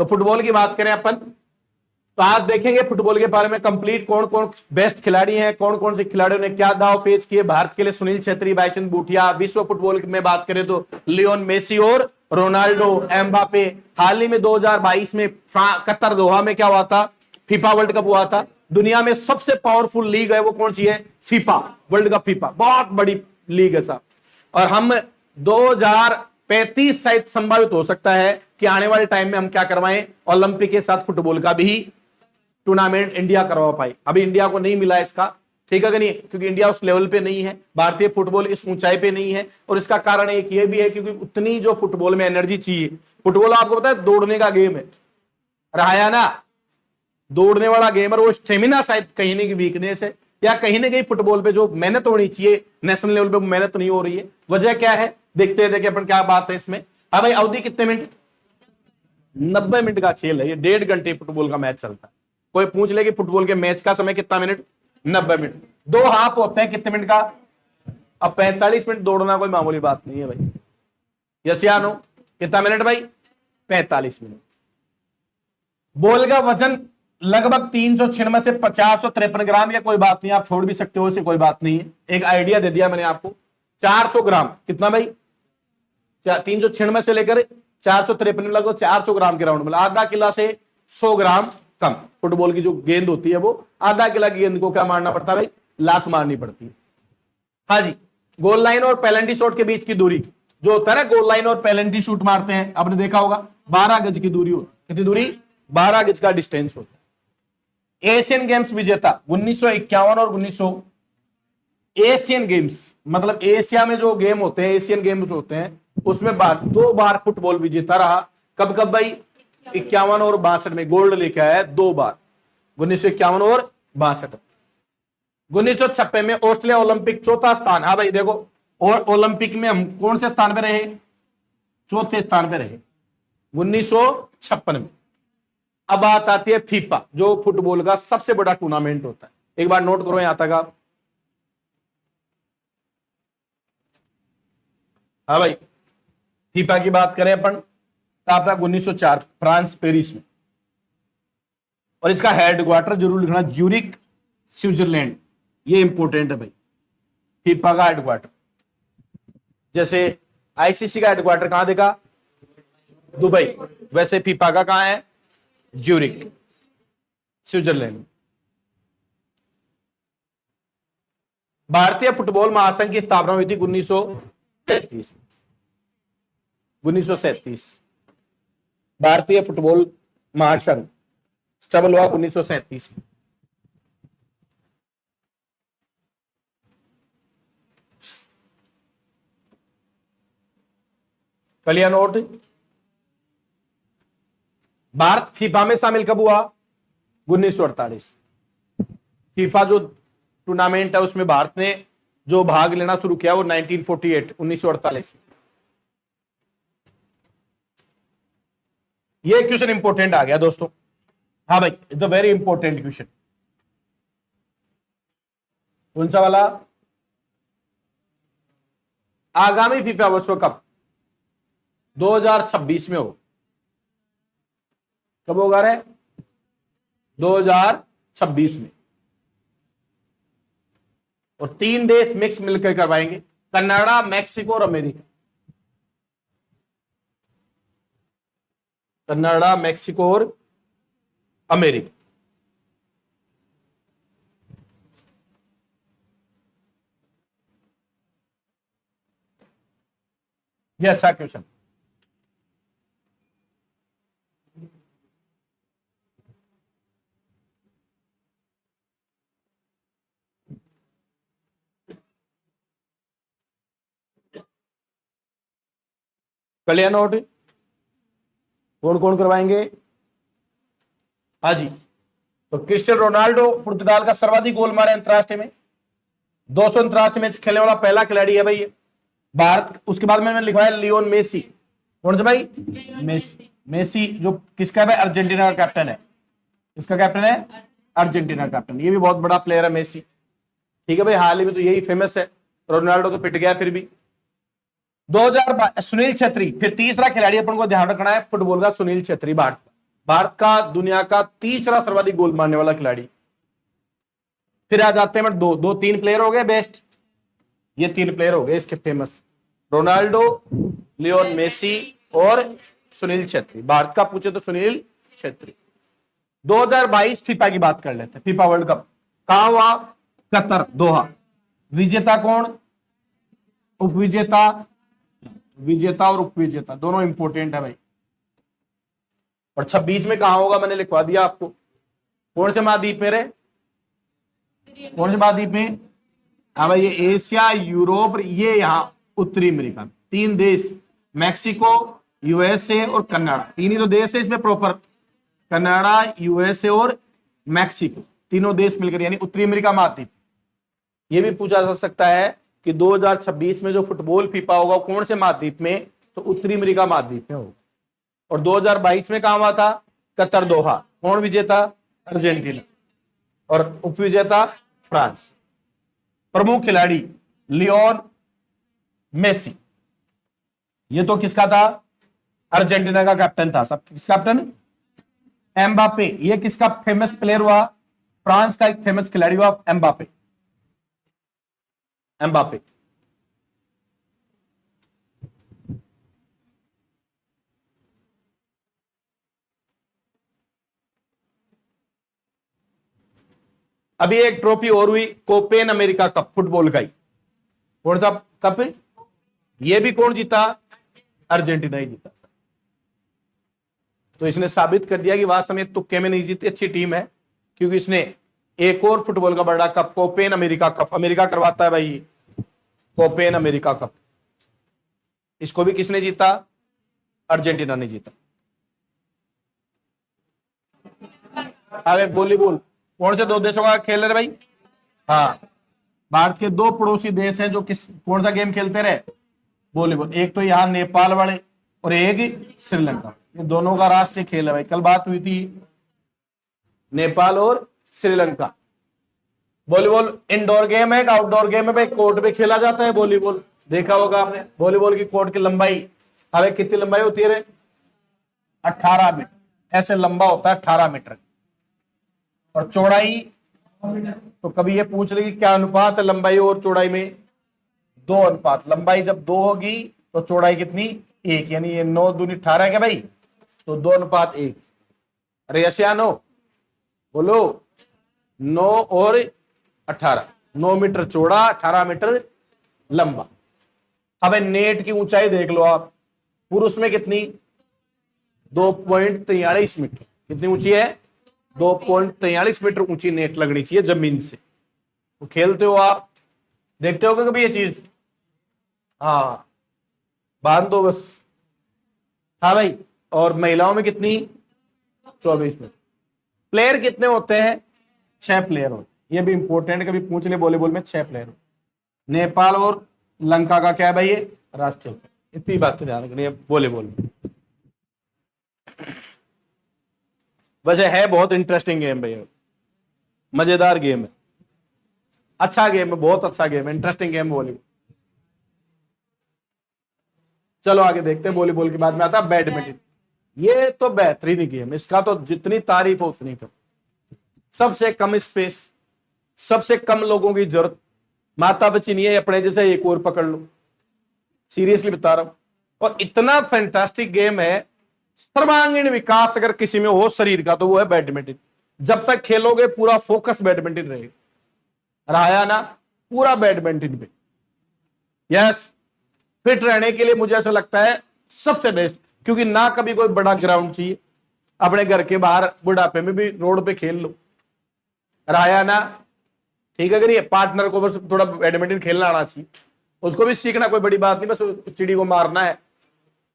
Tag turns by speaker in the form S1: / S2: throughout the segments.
S1: तो फुटबॉल की बात करें अपन, तो आज देखेंगे फुटबॉल के बारे में कंप्लीट कौन कौन बेस्ट खिलाड़ी हैं, कौन कौन से खिलाड़ियों ने क्या दाव पेच किए भारत के लिए। सुनील छेत्री, भाईचंद बूटिया। विश्व फुटबॉल में बात करें तो लियोन मेसी और रोनाल्डो, एम्बापे। हाल ही में 2022 में कतर दोहा में क्या हुआ था, फीफा वर्ल्ड कप हुआ था। दुनिया में सबसे पावरफुल लीग है वो कौन सी है, फीफा वर्ल्ड कप। फीफा बहुत बड़ी लीग है साहब। और हम 2035 शायद संभावित हो सकता है कि आने वाले टाइम में हम क्या करवाएं, ओलंपिक के साथ फुटबॉल का भी टूर्नामेंट इंडिया करवा पाए। अभी इंडिया को नहीं मिला इसका, ठीक है कि नहीं, क्योंकि इंडिया उस लेवल पे नहीं है, भारतीय फुटबॉल इस ऊंचाई पे नहीं है। और इसका कारण एक ये भी है क्योंकि उतनी जो फुटबॉल में एनर्जी चाहिए, फुटबॉल आपको पता है दौड़ने का गेम है, रहा ना, दौड़ने वाला गेम, और वो स्टेमिना शायद कहीं ना कहीं वीकनेस है, या कहीं ना कहीं फुटबॉल पे जो मेहनत होनी चाहिए नेशनल लेवल पे मेहनत नहीं हो रही है। वजह क्या है, देखते हैं अपन क्या बात है इसमें। हाँ भाई, अवधि कितने मिनट, 90 मिनट का खेल है ये, 1.5 घंटे फुटबॉल का मैच चलता है। कोई पूछ ले कि फुटबॉल के मैच का समय कितना मिनट, 90 मिनट। 2 हाफ होते हैं कितने मिनट का, अब 45 मिनट दौड़ना कोई मामूली बात नहीं है भाई। यस या नो, कितना मिनट भाई, 45 मिनट। बॉल का वजन लगभग 396 से 453 ग्राम, या कोई बात नहीं आप छोड़ भी सकते हो, इसे कोई बात नहीं है, एक आइडिया दे दिया मैंने आपको। 400 ग्राम कितना भाई, 396 से लेकर 453, लगभग 400 ग्राम के राउंड, मतलब आधा किला से 100 ग्राम कम। फुटबॉल की जो गेंद होती है वो आधा किला की गेंद को क्या मारना पड़ता है भाई, लात मारनी पड़ती है। हाँ जी, गोल लाइन और पेनल्टी शॉट के बीच की दूरी जो होता है ना, गोल लाइन और पेनल्टी शूट मारते हैं, आपने देखा होगा 12 गज की दूरी होती है। कितनी दूरी, 12 गज का डिस्टेंस होता है। एशियन गेम्स विजेता 1951 और 1900, एशियन गेम्स मतलब एशिया में जो गेम होते हैं, एशियन गेम्स होते हैं, उसमें 2 बार फुटबॉल विजेता रहा। कब कब भाई, 51 और 62 में गोल्ड लेके आया है 2 बार, 1951 और 62। 1956 में ऑस्ट्रेलिया ओलंपिक 4था स्थान। हाँ भाई देखो, और ओलंपिक में हम कौन से स्थान पे रहे, 4थे स्थान पे रहे 1956 में। अब बात आती है फीफा, जो फुटबॉल का सबसे बड़ा टूर्नामेंट होता है। एक बार नोट करो यहां तक आप। हाँ भाई, फीफा की बात करें अपन, स्थापना 1904 फ्रांस पेरिस में, और इसका हेडक्वार्टर जरूर लिखना, ज्यूरिक स्विट्जरलैंड। ये इंपॉर्टेंट है भाई, फीफा का हेडक्वार्टर। जैसे आईसीसी का हेडक्वार्टर कहां देखा, दुबई, वैसे फीफा का कहां है, ज्यूरिक स्विट्जरलैंड। भारतीय फुटबॉल महासंघ की स्थापना हुई थी 1937। 1937 भारतीय फुटबॉल महासंघ स्टबल हुआ 1937 में। कलिया नोट, भारत फीफा में शामिल कब हुआ, 1948। फीफा जो टूर्नामेंट है उसमें भारत ने जो भाग लेना शुरू किया वो 1948, 1948 में। ये क्वेश्चन इंपॉर्टेंट आ गया दोस्तों। हाँ भाई, it's a very important question. कौन सा वाला, आगामी फीफा विश्व कप 2026 में हो, कब होगा रे, 2026 में। और 3 देश मिक्स मिलकर करवाएंगे, कनाडा, मैक्सिको और अमेरिका। कनाडा, मैक्सिको और अमेरिका। ये अच्छा क्वेश्चन। कल्याण नोट, कौन कौन करवाएंगे, हाँ जी, तो क्रिस्टियानो रोनाल्डो पुर्तगाल का सर्वाधिक गोल मारे अंतरराष्ट्रीय में, 200 अंतरराष्ट्रीय मैच खेलने वाला पहला खिलाड़ी है भाई ये भारत। उसके बाद मैंने लिखवाया लियोन मेसी। कौन से भाई, मेसी। मेसी जो किसका है, अर्जेंटीना का कैप्टन है। किसका कैप्टन है, अर्जेंटीना कैप्टन। ये भी बहुत बड़ा प्लेयर है मेसी, ठीक है भाई। हाल ही में तो यही फेमस है, रोनाल्डो तो पिट गया फिर भी। 2000 सुनील छेत्री, फिर तीसरा खिलाड़ी अपन को ध्यान रखना है फुटबॉल का, सुनील छेत्री भारत का। भारत का दुनिया का तीसरा सर्वाधिक गोल मारने वाला खिलाड़ी। फिर आ जाते हैं दो दो तीन प्लेयर हो गए बेस्ट, ये तीन प्लेयर हो गए इसके फेमस, रोनाल्डो, लियोन मेसी और सुनील छेत्री। भारत का पूछे तो सुनील छेत्री। 2022 फीफा की बात कर लेते हैं, फीफा वर्ल्ड कप कहां हुआ? कतर, दोहा। विजेता कौन? उपविजेता, विजेता और उपविजेता दोनों इंपोर्टेंट है भाई। और 26 में कहां होगा मैंने लिखवा दिया आपको। कौन से महाद्वीप में रे? कौन से महाद्वीप में? हाँ भाई, ये एशिया, यूरोप, ये यहां उत्तरी अमेरिका। तीन देश, मैक्सिको, यूएसए और कनाडा, तीन ही तो देश है इसमें प्रॉपर। कनाडा, यूएसए और मैक्सिको, तीनों देश मिलकर यानी उत्तरी अमेरिका महाद्वीप। ये भी पूछा जा सकता है कि 2026 में जो फुटबॉल फीफा होगा कौन से महाद्वीप में? तो उत्तरी अमेरिका महाद्वीप में होगा। और 2022 में कहां हुआ था? कतर, दोहा। कौन विजेता? अर्जेंटीना। और उपविजेता फ्रांस। प्रमुख खिलाड़ी लियोन मेसी, ये तो किसका था? अर्जेंटीना का कैप्टन था। सब किस कैप्टन? एम्बापे, ये किसका फेमस प्लेयर हुआ? फ्रांस का एक फेमस खिलाड़ी हुआ एम्बापे। एम्बापे अभी एक ट्रॉफी और हुई, कोपेन अमेरिका कप फुटबॉल का ही। कौन सा कप? ये भी कौन जीता? अर्जेंटीना ही जीता। तो इसने साबित कर दिया कि वास्तव में तुक्के में नहीं जीती, अच्छी टीम है, क्योंकि इसने एक और फुटबॉल का बड़ा cup, Koppen America cup, America करवाता है भाई, कोपेन अमेरिका कप, इसको भी किसने जीता? अर्जेंटीना ने जीता। अरे वॉलीबॉल कौन से दो देशों का खेल रहे भाई? हाँ, भारत के दो पड़ोसी देश हैं जो कौन सा गेम खेलते रहे? वॉलीबॉल। एक तो यहां नेपाल वाले और एक श्रीलंका, ये दोनों का राष्ट्रीय खेल है भाई। कल बात हुई थी, नेपाल और श्रीलंका। वॉलीबॉल इंडोर गेम है, आउटडोर गेम है भाई, कोर्ट पे खेला जाता है वॉलीबॉल। देखा होगा आपने वॉलीबॉल की कोर्ट की लंबाई, अरे कितनी लंबाई होती है रे? 18 मीटर, ऐसे लंबा होता है 18 मीटर। और चौड़ाई, तो कभी ये पूछ ले कि क्या अनुपात है लंबाई और चौड़ाई में? 2 अनुपात। लंबाई जब 2 होगी तो चौड़ाई कितनी? 1, यानी ये 9 दूनी 18 है क्या भाई? तो 2 अनुपात 1। अरे ऐसे नो बोलो, 9 और 18, 9 मीटर चौड़ा, 18 मीटर लंबा। अब नेट की ऊंचाई देख लो आप, पुरुष में कितनी? 2.43 मीटर। कितनी ऊंची है? 2.43 मीटर ऊंची नेट लगनी चाहिए जमीन से। तो खेलते हो आप, देखते हो कभी ये चीज? हाँ, बांध दो बस। हाँ भाई, और महिलाओं में कितनी? 24 मीटर। प्लेयर कितने होते हैं? 6 प्लेयर होते हैं। ये भी इंपॉर्टेंट, कभी पूछ ले वॉलीबॉल में 6 प्लेयर। नेपाल और लंका का क्या है भाई? ये राष्ट्रीय खेल। इतनी बातें ध्यान रखनी है वॉलीबॉल में। वैसे है बहुत इंटरेस्टिंग गेम भाई, मजेदार गेम है, अच्छा गेम है, बहुत अच्छा गेम है, इंटरेस्टिंग गेम वॉलीबॉल। चलो आगे देखते हैं। वॉलीबॉल के बाद में आता है बैडमिंटन। ये तो बेहतरीन गेम, इसका तो जितनी तारीफ हो उतनी कम। सबसे कम स्पेस, सबसे कम लोगों की जरूरत, माता बच्ची नहीं है अपने जैसे एक और पकड़ लो, सीरियसली बता रहा हूं। और इतना फैंटास्टिक गेम है, सर्वांगीण विकास अगर किसी में हो शरीर का तो वो है बैडमिंटन। जब तक खेलोगे पूरा फोकस बैडमिंटन रहेगा, रहा ना पूरा बैडमिंटन पे। यस, फिट रहने के लिए मुझे ऐसा लगता है सबसे बेस्ट, क्योंकि ना कभी कोई बड़ा ग्राउंड चाहिए, अपने घर के बाहर बुढ़ापे में भी रोड पे खेल लो, रहा ना। ठीक है, अगर ये पार्टनर को बस थोड़ा बैडमिंटन खेलना आना चाहिए, उसको भी सीखना कोई बड़ी बात नहीं, बस चिड़ी को मारना है,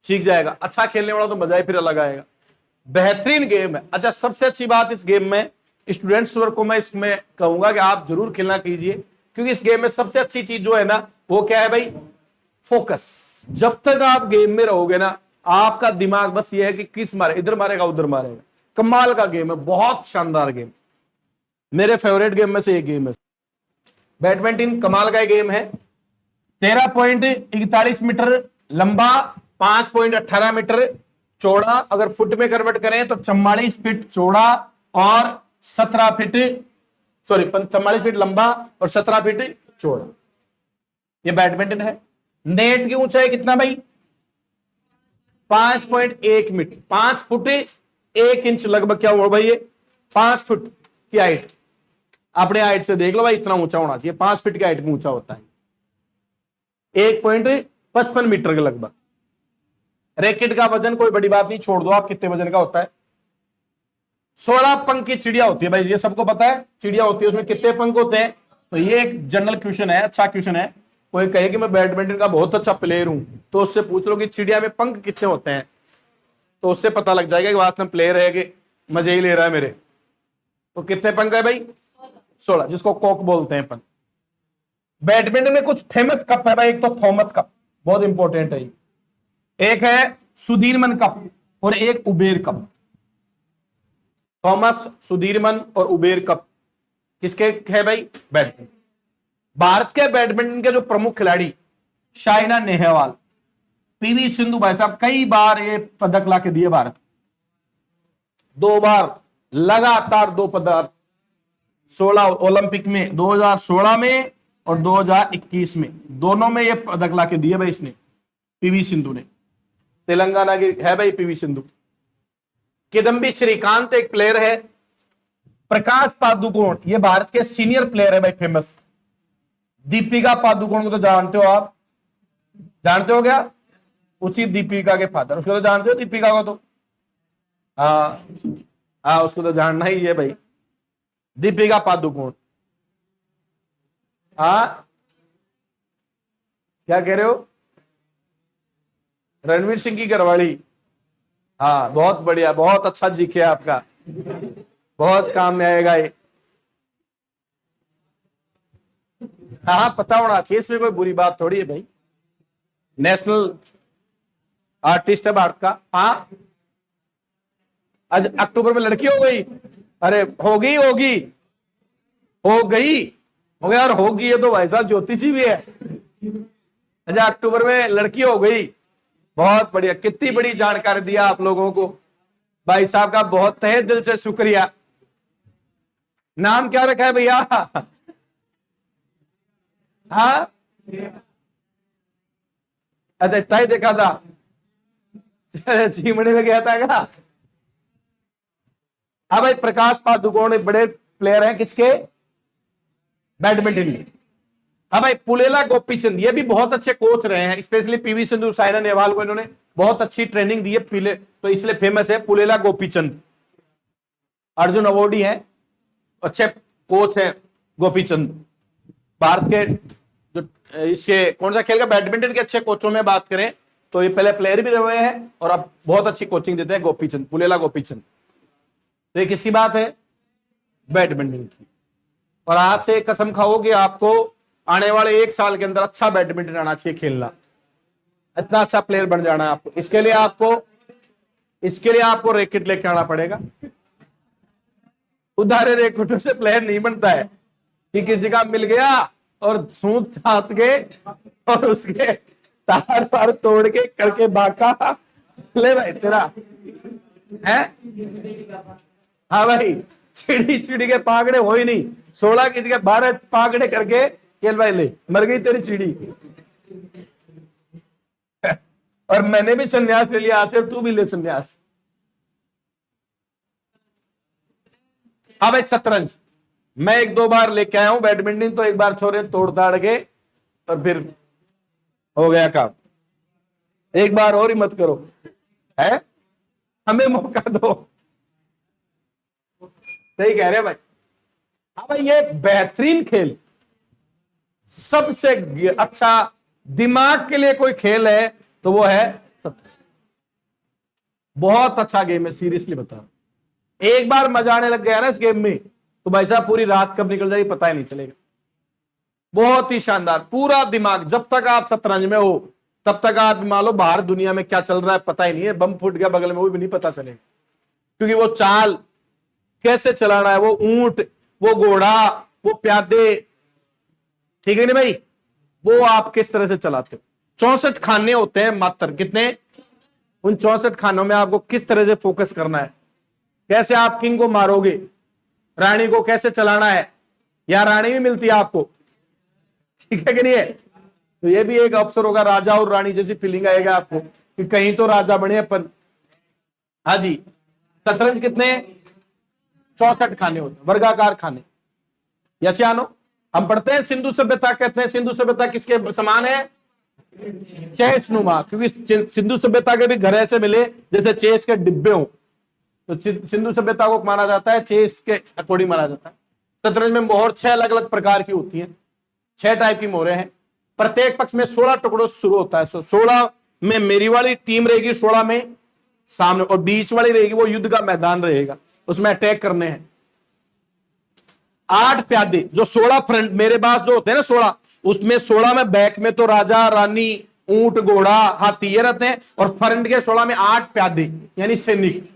S1: सीख जाएगा। अच्छा खेलने वाला तो मजा ही फिर अलग आएगा। बेहतरीन गेम है। अच्छा, सबसे अच्छी बात इस गेम में, स्टूडेंट्स वर्ग को मैं इसमें कहूंगा कि आप जरूर खेलना कीजिए, क्योंकि इस गेम में सबसे अच्छी चीज जो है ना वो क्या है भाई? फोकस। जब तक आप गेम में रहोगे ना, आपका दिमाग बस ये है कि किस मारे, इधर मारेगा उधर मारेगा। कमाल का गेम है, बहुत शानदार गेम, मेरे फेवरेट गेम में से एक गेम है बैडमिंटन। कमाल का गेम है। 13.41 मीटर लंबा, 5.18 मीटर चौड़ा, अगर फुट में कन्वर्ट करें तो 44 फीट चौड़ा और 17 फीट, सॉरी 44 फीट लंबा और 17 फीट चौड़ा। ये बैडमिंटन है। नेट की ऊंचाई कितना भाई? 5.1 मीटर, 5 फुट 1 इंच लगभग। क्या हुआ भाई? ये 5 फुट की हाइट, अपने हाइट से देख लो भाई, इतना ऊंचा होना चाहिए। 5 फीट की हाइट में ऊंचा होता है। 1.55 मीटर के लगभग। रैकेट का वजन कोई बड़ी बात नहीं, छोड़ दो आप कितने वजन का होता है। 16 पंख की चिड़िया होती है भाई, ये सबको पता है। चिड़िया होती है, उसमें कितने पंख होते हैं? तो ये एक जनरल क्वेश्चन है, अच्छा क्वेश्चन है। कोई कहे कि मैं बैडमिंटन का बहुत अच्छा प्लेयर हूं, तो उससे पूछ लो कि चिड़िया में पंख कितने होते हैं, तो उससे पता लग जाएगा कि वास्तव में प्लेयर है कि मजे ही ले रहा है मेरे। तो कितने पंख है भाई? 16, जिसको कॉक बोलते हैं अपन। बैडमिंटन में कुछ फेमस कप है भाई। एक तो थॉमस कप, बहुत इंपॉर्टेंट है। एक है सुधीरमन कप और एक उबेर कप। थॉमस, सुधीरमन और उबेर कप किसके है भाई? बैडमिंटन। भारत के बैडमिंटन के जो प्रमुख खिलाड़ी, साइना नेहवाल, पीवी सिंधु, भाई साहब कई बार ये पदक ला के दिए भारत। 2 बार लगातार 2 पदक, 16 ओलंपिक में, 2016 में और 2021 में, दोनों में ये पदक ला के दिए भाई इसने, पीवी सिंधु ने। तेलंगाना की है भाई पीवी सिंधु। किदम्बी श्रीकांत एक प्लेयर है। प्रकाश पादुकोण, ये भारत के सीनियर प्लेयर है भाई, फेमस। दीपिका पादुकोण को तो जानते हो आप, जानते हो क्या? उसी दीपिका के फादर, उसको तो जानते हो दीपिका को तो। हाँ, उसको तो जानना ही है भाई, दीपिका पादुकोण। क्या कह रहे हो? रणवीर सिंह की घरवाली। हाँ, बहुत बढ़िया, बहुत अच्छा जीके आपका, बहुत काम में आएगा ये। हाँ, पता होना चाहिए, इसमें कोई बुरी बात थोड़ी है भाई। नेशनल आर्टिस्ट है भारत का। हाँ, आज अक्टूबर में लड़की हो गई। अरे होगी होगी हो गई हो गया और होगी, ये तो भाई साहब ज्योतिषी भी है। अच्छा, अक्टूबर में लड़की हो गई, बहुत बढ़िया। कितनी बड़ी जानकारी दिया आप लोगों को, भाई साहब का बहुत तहे दिल से शुक्रिया। नाम क्या रखा है भैया? हाँ, अच्छा इतना ही देखा था, चीमड़े में गया था क्या? हाँ भाई, प्रकाश पादुकोण बड़े प्लेयर हैं किसके? बैडमिंटन में। हाँ भाई, पुलेला गोपीचंद, ये भी बहुत अच्छे कोच रहे हैं, स्पेशली पीवी सिंधु, साइना नेहवाल को इन्होंने बहुत अच्छी ट्रेनिंग दी है, तो इसलिए फेमस है पुलेला गोपीचंद। अर्जुन अवार्डी है, अच्छे कोच है गोपीचंद। भारत के जो इसके कौन सा खेल का, बैडमिंटन के अच्छे कोचों में बात करें तो ये पहले प्लेयर भी रहे हैं और अब बहुत अच्छी कोचिंग देते हैं गोपीचंद, पुलेला गोपीचंद। तो ये किसकी बात है? बैडमिंटन की। और आज से कसम खाओ कि आपको आने वाले 1 साल के अंदर अच्छा बैडमिंटन आना चाहिए खेलना, इतना अच्छा प्लेयर बन जाना है आपको। इसके लिए आपको रैकेट लेके आना पड़ेगा। उधारे रैकेटों से प्लेयर नहीं बनता है कि किसी का मिल गया और सूत साथ के और उसके तार पार तोड़ के करके बाका ले भाई तेरा है। हाँ भाई, चिड़ी चिड़ी के पागड़े हो ही नहीं, 16 की जगह 12 पागड़े करके खेल भाई, ले मर गई तेरी चिड़ी। और मैंने भी संन्यास ले लिया, आज से तू भी ले संन्यास। हाँ भाई, शतरंज मैं 1-2 बार लेके आया हूं। बैडमिंटन तो एक बार छोरे तोड़ ताड़ के और फिर हो गया काम। एक बार और ही मत करो, है हमें मौका दो। सही कह रहे भाई। हाँ भाई, ये बेहतरीन खेल, सबसे अच्छा दिमाग के लिए कोई खेल है तो वो है शतरंज। बहुत अच्छा गेम है, सीरियसली बता। एक बार मजा आने लग गया ना इस गेम में तो भाई साहब पूरी रात कब निकल जाएगी पता ही नहीं चलेगा। बहुत ही शानदार, पूरा दिमाग। जब तक आप शतरंज में हो तब तक आप मान लो बाहर दुनिया में क्या चल रहा है पता ही नहीं है। बम फूट गया बगल में, वो भी नहीं पता चलेगा, क्योंकि वो चाल कैसे चलाना है, वो ऊंट, वो घोड़ा, वो प्यादे, ठीक है नहीं भाई, वो आप किस तरह से चलाते हो। 64 खाने होते हैं मात्र, कितने? उन 64 खानों में आपको किस तरह से फोकस करना है, कैसे आप किंग को मारोगे, रानी को कैसे चलाना है, या रानी भी मिलती है आपको, ठीक है कि नहीं है। तो ये भी एक अवसर होगा, राजा और रानी जैसी फीलिंग आएगा आपको कि कहीं तो राजा बने अपन। हाँ जी, शतरंज कितने 64 खाने होते हैं, वर्गाकार खाने। यस या नो। हम पढ़ते हैं सिंधु सभ्यता, कहते हैं सिंधु सभ्यता किसके समान है, चेस नुमा, क्योंकि सिंधु सभ्यता के भी घर ऐसे मिले जैसे चेस के डिब्बे हो, तो सिंधु सभ्यता को माना जाता है चेस के अकॉर्डिंग माना जाता है। शतरंज में मोहर 6 अलग अलग प्रकार की होती है, 6 टाइप की मोहरें हैं। प्रत्येक पक्ष में 16 टुकड़ों से शुरू होता है। 16 में मेरी वाली टीम रहेगी, 16 में सामने, और बीच वाली रहेगी वो युद्ध का मैदान रहेगा, उसमें अटैक करने हैं। 8 प्यादे, जो 16 फ्रंट मेरे पास जो होते हैं ना 16, उसमें 16 में बैक में तो राजा रानी ऊंट घोड़ा हाथी ये रहते हैं, और फ्रंट के 16 में 8 प्यादे यानी सैनिक,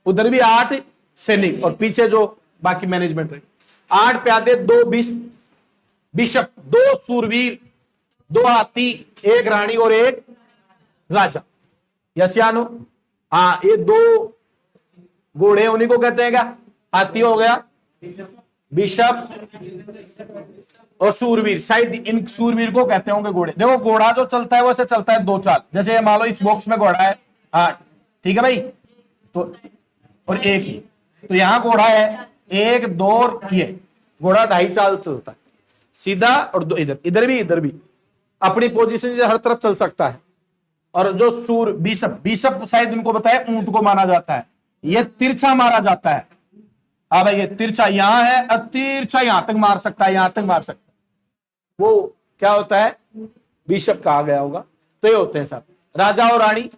S1: उधर भी 8 सैनिक, और पीछे जो बाकी मैनेजमेंट रहे। 8 प्यादे, 2 बिशप, 2 सूरवीर, 2 हाथी, 1 रानी और 1 राजा। यस या नो। हाँ, ये 2 घोड़े उन्हीं को कहते हैं क्या, हाथी हो गया, बिशप और सूरवीर, शायद इन सूरवीर को कहते होंगे घोड़े। देखो घोड़ा जो चलता है वो ऐसे चलता है 2 चाल, जैसे मान लो इस बॉक्स में घोड़ा है, हाँ ठीक है भाई, तो और 1 ही, तो यहां घोड़ा है 1 2 और ये घोड़ा 2.5 चाल चलता है सीधा, और 2 इधर भी अपनी पोजीशन से हर तरफ चल सकता है। और जो बिशप शायद उनको बताया ऊंट को माना जाता है, ये तिरछा मारा जाता है। हाँ भाई, ये तिरछा यहां है और तिरछा यहां तक मार सकता है, यहां तक मार सकता है, वो क्या होता है, बिशप कहा गया होगा। तो ये होते हैं साहब राजा और रानी।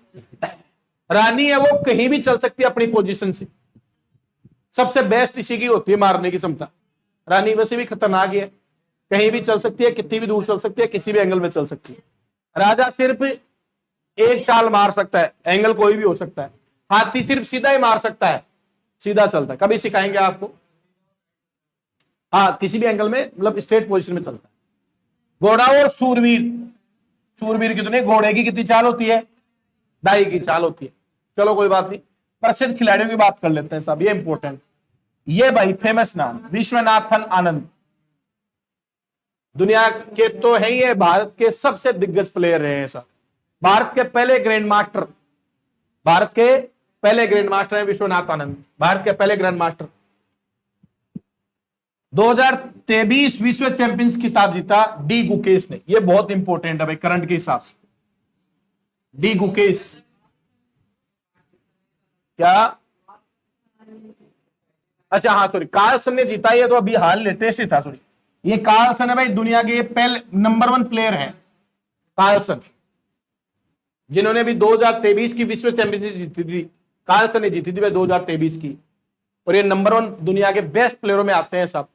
S1: रानी है वो कहीं भी चल सकती है अपनी पोजीशन से, सबसे बेस्ट इसी की होती है मारने की क्षमता। रानी वैसे भी खतरनाक है, कहीं भी चल सकती है, कितनी भी दूर चल सकती है, किसी भी एंगल में चल सकती है। राजा सिर्फ 1 चाल मार सकता है, एंगल कोई भी हो सकता है। हाथी सिर्फ सीधा ही मार सकता है, सीधा चलता है, कभी सिखाएंगे आपको। हाँ, किसी भी एंगल में, मतलब स्ट्रेट पोजीशन में चलता है। घोड़ा और सूरवीर कितने, घोड़े की कितनी चाल होती है, 2.5 की चाल होती है। चलो कोई बात नहीं, प्रसिद्ध खिलाड़ियों की बात कर लेते हैं साहब, ये इंपॉर्टेंट। ये भाई फेमस नाम विश्वनाथन आनंद, दुनिया के तो है ही, ये भारत के सबसे दिग्गज प्लेयर रहे हैं साहब। भारत के पहले ग्रैंड मास्टर है विश्वनाथ आनंद, भारत के पहले ग्रैंड मास्टर। 2023 विश्व चैंपियंस खिताब जीता डी गुकेश ने, ये बहुत इंपॉर्टेंट है भाई करंट के हिसाब से। डी गुकेश क्या, अच्छा हाँ सॉरी, कार्लसन ने जीता, ये तो अभी हाल लेटेस्ट ही था, सॉरी। ये कार्लसन है भाई, दुनिया के पहले नंबर 1 प्लेयर है कार्लसन, जिन्होंने भी 2023 की विश्व चैंपियनशिप जीती थी। कार्लसन ने जीती थी भाई 2023 की, और ये नंबर 1 दुनिया के बेस्ट प्लेयरों में आते हैं सब।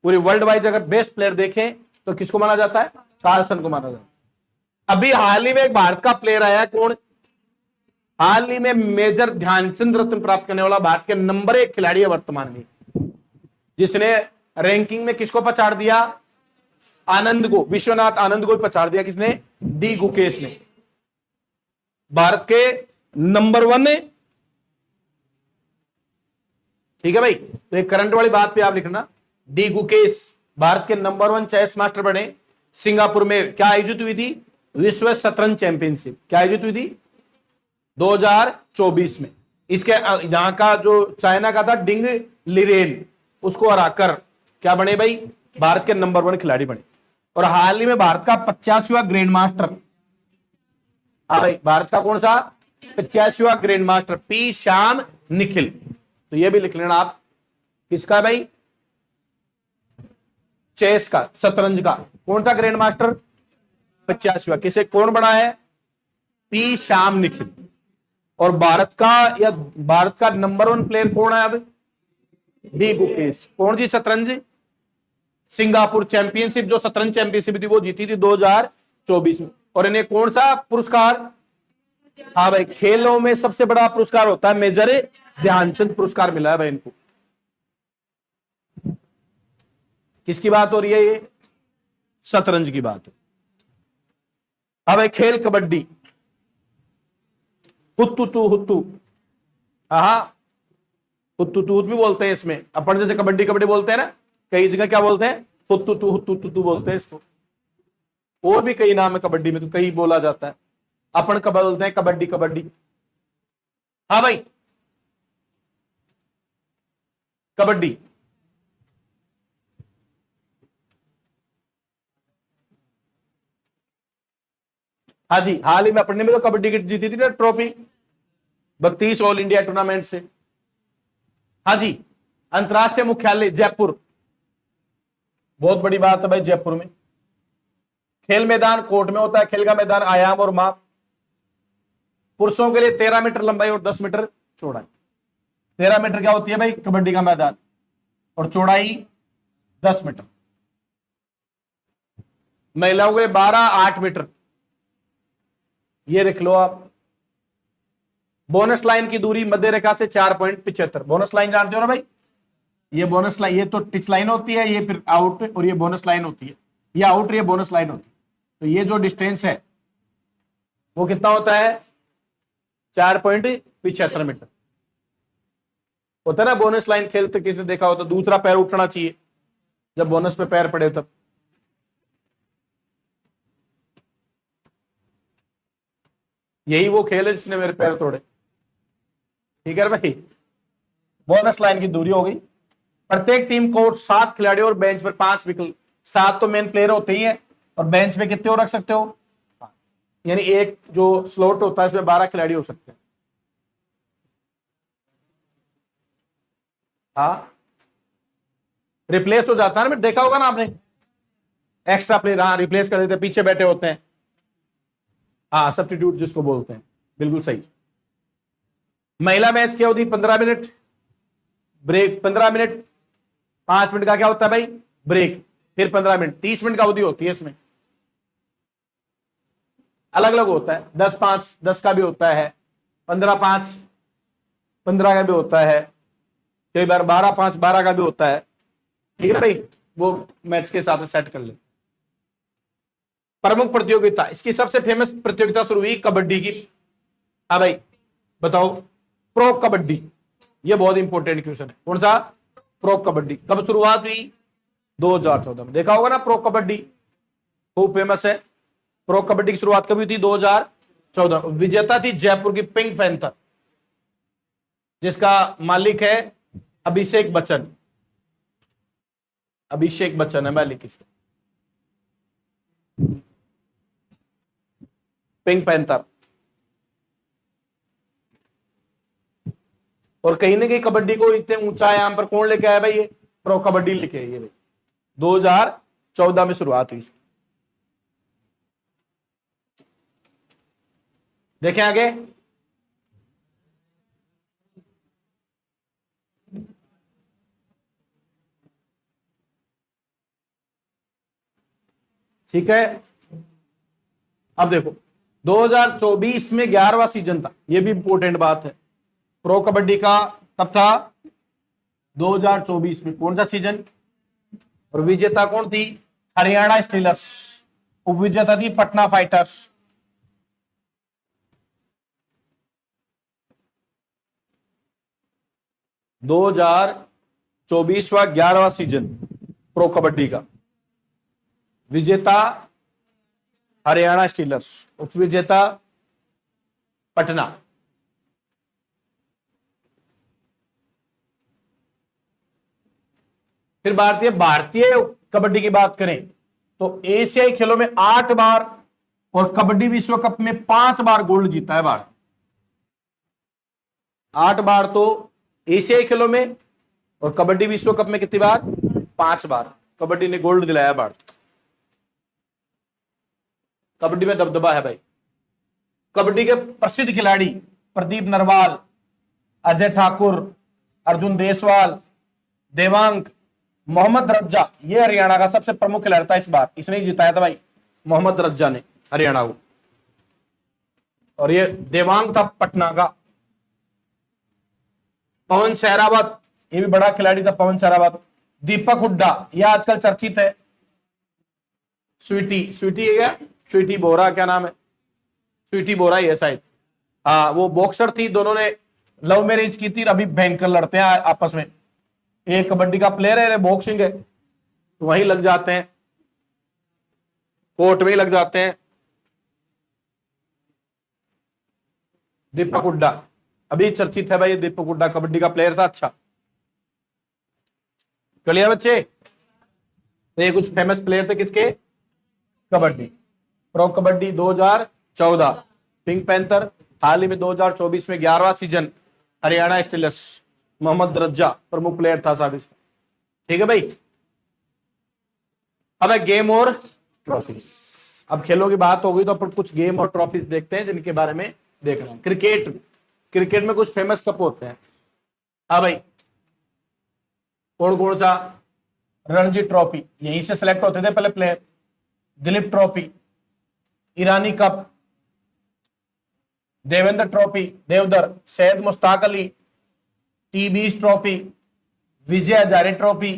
S1: पूरे वर्ल्ड वाइड अगर बेस्ट प्लेयर देखें तो किसको माना जाता है, कार्लसन को माना जाता है। अभी हाल ही में एक भारत का प्लेयर आया, कौन, हाल ही में मेजर ध्यानचंद रत्न प्राप्त करने वाला भारत के नंबर 1 खिलाड़ी है वर्तमान में, जिसने रैंकिंग में किसको पछाड़ दिया, आनंद को, विश्वनाथ आनंद को पछाड़ दिया। किसने, डी गुकेश ने, भारत के नंबर 1 ने। ठीक है भाई, तो एक करंट वाली बात पे आप लिखना, डी गुकेश भारत के नंबर 1 चेस मास्टर बने। सिंगापुर में क्या आयोजित हुई थी, विश्व शतरंज चैंपियनशिप, क्या आयोजित हुई थी 2024 में। इसके यहां का जो चाइना का था डिंग लिरेन, उसको हराकर क्या बने भाई, भारत के नंबर 1 खिलाड़ी बने। और हाल ही में भारत का 85वां ग्रैंड मास्टर, भाई भारत का कौन सा 85वां grand master, P Shyam Nikhil. तो ये भी लिख लेना आप, किसका भाई, चेस का, शतरंज का कौन सा ग्रैंड मास्टर, 85वां। किसे, कौन बना है, पी श्याम निखिल। और भारत का नंबर 1 प्लेयर कौन है अब, डी गुकेश। कौन जी, शतरंज सिंगापुर चैंपियनशिप, जो शतरंज चैंपियनशिप थी वो जीती थी 2024 में। और इन्हें कौन सा पुरस्कार, हाँ भाई खेलों में सबसे बड़ा पुरस्कार होता है मेजर ध्यानचंद पुरस्कार मिला है भाई इनको। किसकी बात हो रही है, ये शतरंज की बात है। अब खेल कबड्डी, हुत्तु तू हुत्तु, हाँ हुत्तु तू भी बोलते हैं इसमें। अपन जैसे कबड्डी कबड्डी बोलते हैं ना, कई जगह क्या बोलते हैं, हुत्तु तू बोलते हैं इसको। और भी कई नाम है कबड्डी में, तो कई बोला जाता है। अपन कब बोलते हैं कबड्डी कबड्डी। हाँ भाई, कबड्डी। हाँ जी, हाल ही में अपने में तो कबड्डी की जीती थी ना ट्रॉफी, 32 ऑल इंडिया टूर्नामेंट से। हाँ जी, अंतरराष्ट्रीय मुख्यालय जयपुर, बहुत बड़ी बात है भाई। जयपुर में खेल मैदान कोर्ट में होता है, खेल का मैदान आयाम और माप। पुरुषों के लिए 13 मीटर लंबाई और 10 मीटर चौड़ाई। 13 मीटर क्या होती है भाई कबड्डी का मैदान, और चौड़ाई 10 मीटर। महिलाओं के लिए 12-8 मीटर, ये लिख लो आप। बोनस लाइन की दूरी मध्य रेखा से 4.75। बोनस लाइन जानते हो ना भाई, ये बोनस लाइन, ये तो टिच लाइन होती है, ये फिर आउट, और ये बोनस लाइन होती है। ये आउट, ये बोनस लाइन होती है। तो ये जो डिस्टेंस है वो कितना होता है, 4.75 मीटर होता है ना। बोनस लाइन खेलते किसने देखा होता, दूसरा पैर उठना चाहिए जब बोनस पे पैर पड़े तब। यही वो खेल है जिसने मेरे पैर तोड़े, ठीक है भाई। बोनस लाइन की दूरी हो गई। प्रत्येक टीम को 7 खिलाड़ी और बेंच पर 5 विकल्प। 7 तो मेन प्लेयर होते ही है, और बेंच पे कितने और रख सकते हो, 5। यानी एक जो स्लॉट होता है इसमें 12 खिलाड़ी हो सकते हैं। हाँ, रिप्लेस हो जाता है ना, देखा होगा ना आपने, एक्स्ट्रा प्लेयर, हाँ रिप्लेस कर देते हैं, पीछे बैठे होते हैं। हाँ, सब्स्टिट्यूट जिसको बोलते हैं, बिल्कुल सही। महिला मैच की अवधि 15 मिनट, ब्रेक 15 मिनट, 5 मिनट का क्या होता है भाई ब्रेक, फिर 15 मिनट, 30 मिनट का अवधि होती है इसमें। अलग अलग होता है, 10-5 10 का भी होता है, 15-5 15 का भी होता है, कई बार 12-5 12 का भी होता है, ठीक है भाई। वो मैच के हिसाब से सेट कर ले। प्रमुख प्रतियोगिता, इसकी सबसे फेमस प्रतियोगिता शुरू हुई कबड्डी की। हाँ भाई बताओ, प्रो कबड्डी, ये बहुत इंपॉर्टेंट क्वेश्चन है। कौन सा, प्रो कबड्डी। कब शुरुआत हुई, 2014 में। देखा होगा ना प्रो कबड्डी, खूब फेमस है। प्रो कबड्डी की शुरुआत कभी हुई थी, 2014। विजेता थी जयपुर की पिंक पैंथर, जिसका मालिक है अभिषेक बच्चन। अभिषेक बच्चन है मालिक इसका, पिंक पैंथर। और कहीं ना कहीं कबड्डी को इतने ऊंचा आयाम पर कौन लेके आया भाई, ये प्रो कबड्डी लेके आई है भाई। 2014 में शुरुआत हुई इसकी। देखें आगे, ठीक है। अब देखो 2024 में 11वां सीजन था, यह भी इंपॉर्टेंट बात है। प्रो कबड्डी का कब था, 2024 में। कौन सा सीजन, और विजेता कौन थी, हरियाणा स्टीलर्स। उपविजेता थी पटना फाइटर्स। दो 2024वां 11वां सीजन प्रो कबड्डी का, विजेता हरियाणा स्टीलर्स, उपविजेता पटना। फिर भारतीय कबड्डी की बात करें तो एशियाई खेलों में 8 बार और कबड्डी विश्व कप में 5 बार गोल्ड जीता है भारत। 8 बार तो एशियाई खेलों में, और कबड्डी विश्व कप में कितनी बार, 5 बार कबड्डी ने गोल्ड दिलाया भारत। कबड्डी में दबदबा है भाई। कबड्डी के प्रसिद्ध खिलाड़ी प्रदीप नरवाल, अजय ठाकुर, अर्जुन देसवाल, देवांग, मोहम्मद रज्जा, ये हरियाणा का सबसे प्रमुख खिलाड़ी था इस बार। इसने ही जिताया था भाई, मोहम्मद रज्जा ने हरियाणा को। और ये देवांग था पटना का। पवन सहरावत, ये भी बड़ा खिलाड़ी था पवन सहरावत। दीपक हुड्डा, ये आजकल चर्चित है। स्वीटी है क्या, स्वीटी बोरा, क्या नाम है, स्वीटी बोरा ही है शायद। हाँ, वो बॉक्सर थी, दोनों ने लव मैरिज की थी, अभी भयंकर लड़ते हैं आपस में। एक कबड्डी का प्लेयर है, बॉक्सिंग है, तो वहीं लग जाते हैं, कोर्ट में ही लग जाते हैं। दीपक हुड्डा अभी चर्चित है भाई, दीपक हुड्डा कबड्डी का प्लेयर था, अच्छा। क्लियर बच्चे? तो ये कुछ फेमस प्लेयर थे किसके? Kabaddi. Pro kabaddi 2014, pink panther हाल ही में 2024 में 11वां सीजन, हरियाणा स्टीलर्स, मोहम्मद रज्जा प्रमुख प्लेयर था साहब इसका। ठीक है भाई। अब है गेम और ट्रॉफीज। अब खेलों की बात हो गई तो अपन कुछ गेम और ट्रॉफीज देखते हैं जिनके बारे में देखना है। क्रिकेट में कुछ फेमस कप होते हैं। हाँ भाई, कौन कौन सा? रणजी ट्रॉफी, यहीं से सिलेक्ट होते थे पहले player. Dilip trophy, Irani cup, Devendra trophy Deodhar, Syed Mushtaq Ali, टी20 trophy, Vijay Hazare trophy,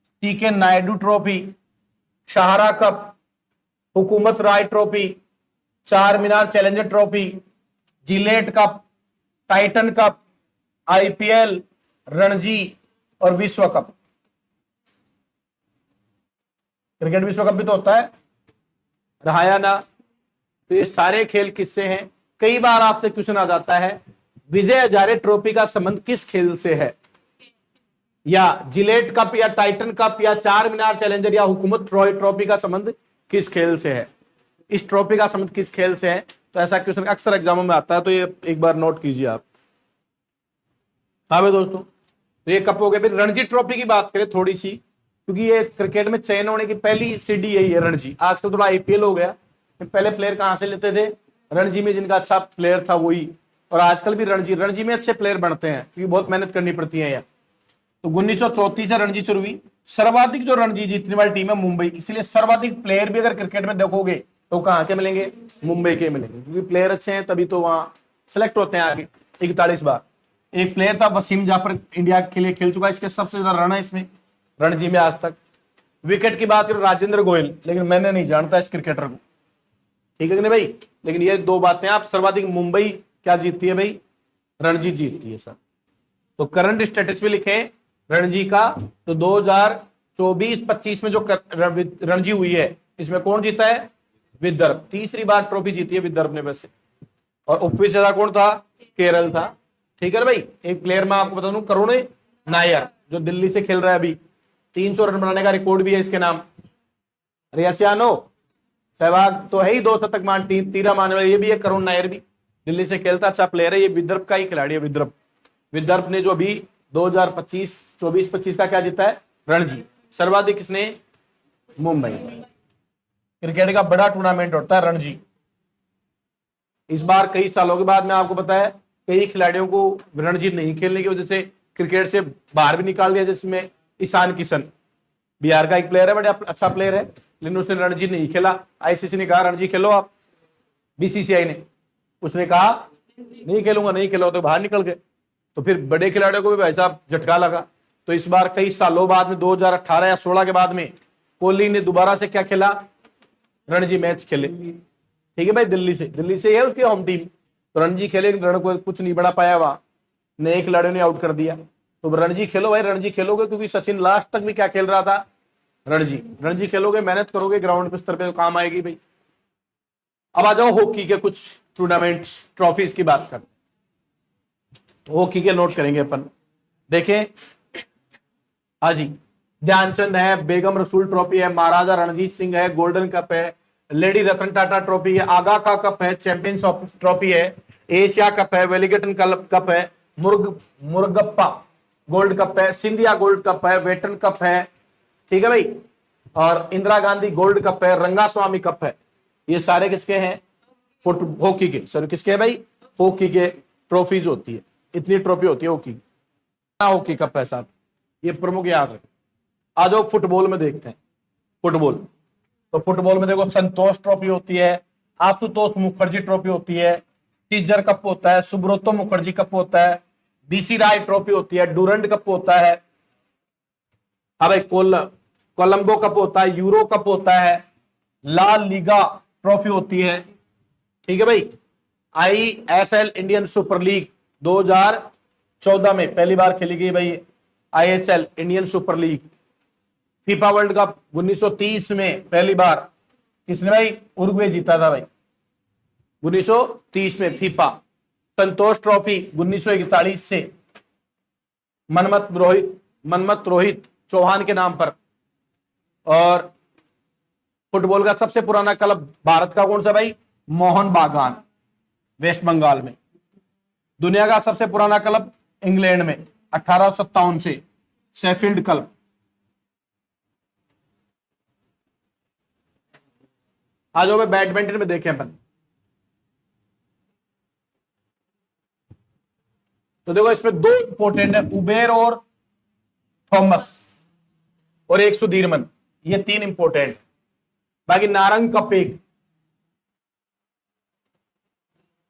S1: CK Naidu trophy, Sahara cup, Hukumat Rai trophy, Char Minar challenger trophy, Gillette cup, Titan cup, IPL, Ranji और विश्व कप। क्रिकेट विश्व कप भी तो होता है, रहाया ना। तो ये सारे खेल किससे हैं? कई बार आपसे क्वेश्चन आ जाता है, विजय हजारे ट्रॉफी का संबंध किस खेल से है, या जिलेट कप या टाइटन कप या चार मीनार चैलेंजर या हुकूमत ट्रॉफी का संबंध किस खेल से है, इस ट्रॉफी का संबंध किस खेल से है। तो ऐसा क्वेश्चन अक्सर एग्जामों में आता है, तो ये एक बार नोट कीजिए आप। हाँ भाई दोस्तों, तो ये कप हो गया। फिर रणजी ट्रॉफी की बात करें थोड़ी सी, क्योंकि ये क्रिकेट में चयन होने की पहली सीढ़ी यही है रणजी। आजकल थोड़ा आईपीएल हो गया, पहले प्लेयर कहां से लेते थे? रणजी में जिनका अच्छा प्लेयर था वही। और आजकल भी रणजी में अच्छे प्लेयर बनते हैं, क्योंकि बहुत मेहनत करनी पड़ती है यार। तो 1934 से रणजी शुरू हुई। सर्वाधिक जो रणजी जीतने वाली टीम है मुंबई, इसलिए सर्वाधिक प्लेयर भी अगर क्रिकेट में देखोगे तो कहां के मिलेंगे? मुंबई के मिलेंगे, क्योंकि प्लेयर अच्छे हैं तभी तो वहां सेलेक्ट होते हैं आगे। 41 बार। एक प्लेयर था वसीम जाफर, इंडिया के लिए खेल चुका है, इसके सबसे ज्यादा रन है इसमें रणजी में आज तक। विकेट की बात करें राजेंद्र गोयल, लेकिन मैंने नहीं जानता इस क्रिकेटर को, ठीक है कि नहीं भाई? लेकिन ये दो बातें आप, सर्वाधिक मुंबई क्या जीतती है भाई? रणजी जीतती है सर। तो करंट स्टेटस भी लिखे रणजी का, तो 2024-25 में जो रणजी हुई है, इसमें कौन जीता है? विदर्भ। तीसरी बार ट्रॉफी जीती है विदर्भ ने वैसे। और उपविजेता कौन था? केरल था। ठीक है ना भाई? एक प्लेयर मैं आपको बता दूं, करुण नायर, जो दिल्ली से खेल रहा है अभी, 300 रन बनाने का रिकॉर्ड भी है इसके नाम। रियासियानो सहवाग तो है ही 2 शतक मान तीरा मारने वाले, ये भी है करुण नायर भी, दिल्ली से खेलता, अच्छा प्लेयर है। ये विदर्भ का ही खिलाड़ी है। विदर्भ ने जो अभी 2024-25 का क्या जीता है? रणजी। सर्वाधिक किसने? मुंबई। क्रिकेट का बड़ा टूर्नामेंट होता है रणजी। इस बार कई सालों के बाद में आपको पता है कई खिलाड़ियों को रणजी नहीं खेलने की वजह से क्रिकेट से बाहर भी निकाल दिया, जिसमें ईशान किशन, बिहार का एक प्लेयर है, बड़ा अच्छा प्लेयर है, लेकिन उसने रणजी नहीं खेला। आईसीसी ने कहा रणजी खेलो आप, बीसीसीआई ने, उसने कहा नहीं खेलूंगा, तो बाहर निकल गए। तो फिर बड़े खिलाड़ियों को भी भाई साहब झटका लगा। तो इस बार कई सालों बाद में 2018 या 16 के बाद में कोहली ने दोबारा से क्या खेला? रणजी मैच खेले। ठीक है भाई, दिल्ली से है उसकी होम टीम, तो रणजी खेले, रण को कुछ नहीं बना पाया, वहां नए खिलाड़ियों ने आउट कर दिया। तो रणजी खेलो भाई, रणजी खेलोगे, क्योंकि सचिन लास्ट तक भी क्या खेल रहा था? रणजी खेलोगे, मेहनत करोगे ग्राउंड पे स्तर पे, तो काम आएगी भाई। अब आ जाओ हॉकी के कुछ टूर्नामेंट ट्रॉफीज की बात करते। हॉकी के नोट करेंगे अपन। देखें, हाँ जी, ध्यानचंद है, बेगम रसूल ट्रॉफी है, महाराजा रणजीत सिंह है, गोल्डन कप है, लेडी रतन टाटा ट्रॉफी है, आगा का कप है, चैंपियंस ट्रॉफी है, एशिया कप है, वेलिंगटन कप है, मुर्गप्पा गोल्ड कप है, सिंधिया गोल्ड कप है, वेटन कप है, ठीक है भाई, और इंदिरा गांधी गोल्ड कप है, रंगास्वामी कप है। ये सारे किसके हैं? हॉकी के। सर किसके हैं भाई? हॉकी के ट्रॉफीज होती है, इतनी ट्रॉफी होती है हॉकी। हॉकी कप है साहब, ये प्रमुख याद है। आ जाओ फुटबॉल में देखते हैं। तो फुटबॉल में देखो, संतोष ट्रॉफी होती है, आशुतोष मुखर्जी ट्रॉफी होती है, सीजर कप होता है, सुब्रतो मुखर्जी कप होता है, बीसी राय ट्रॉफी होती है, डूरंड कप होता है, अब कोलंबो कप होता है, यूरो कप होता है, ला लीगा ट्रॉफी होती है, ठीक है भाई। ISL इंडियन सुपर लीग 2014 में पहली बार खेली गई भाई। ISL Indian super league. FIFA world cup 1930 में पहली बार किसने भाई? उरुग्वे जीता था भाई 1930 में फीफा। संतोष ट्रॉफी 1941 से मनमत रोहित चौहान के नाम पर। और फुटबॉल का सबसे पुराना क्लब भारत का कौन सा भाई? मोहन बागान, वेस्ट बंगाल में। दुनिया का सबसे पुराना क्लब इंग्लैंड में 1857 से शेफील्ड क्लब। आज भाई बैडमिंटन में देखें अपन तो देखो इसमें दो इंपॉर्टेंट है, उबेर और थॉमस, और एक सुधीरमन, ये तीन इंपॉर्टेंट। बाकी नारंग कप